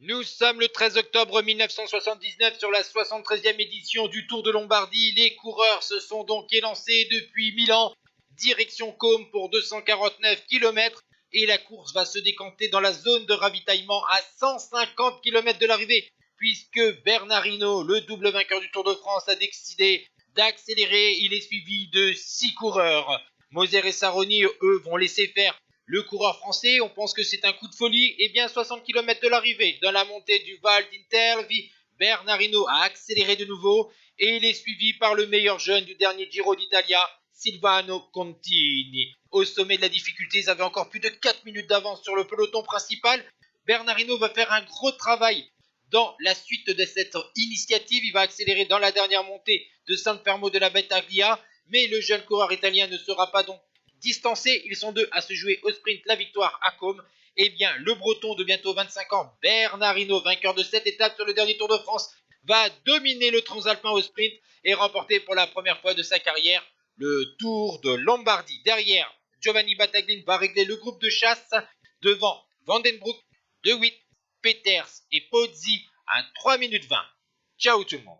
Nous sommes le 13 octobre 1979 sur la 73e édition du Tour de Lombardie. Les coureurs se sont donc élancés depuis Milan, direction Côme pour 249 km. Et la course va se décanter dans la zone de ravitaillement à 150 km de l'arrivée, puisque Bernard Hinault, le double vainqueur du Tour de France, a décidé d'accélérer. Il est suivi de 6 coureurs. Moser et Saroni, eux, vont laisser faire le coureur français. On pense que c'est un coup de folie. Et bien 60 km de l'arrivée, dans la montée du Val d'Intervi, Bernard Hinault a accéléré de nouveau et il est suivi par le meilleur jeune du dernier Giro d'Italia, Silvano Contini. Au sommet de la difficulté, ils avaient encore plus de 4 minutes d'avance sur le peloton principal. Bernard Hinault va faire un gros travail dans la suite de cette initiative. Il va accélérer dans la dernière montée de San Fermo de la Battaglia, mais le jeune coureur italien ne sera pas donc distancés. Ils sont deux à se jouer au sprint la victoire à Côme. Eh bien, le breton de bientôt 25 ans, Bernard Hinault, vainqueur de 7 étapes sur le dernier Tour de France, va dominer le transalpin au sprint et remporter pour la première fois de sa carrière le Tour de Lombardie. Derrière, Giovanni Battaglin va régler le groupe de chasse devant Vandenbroek, De Witt, Peters et Pozzi à 3 minutes 20. Ciao tout le monde.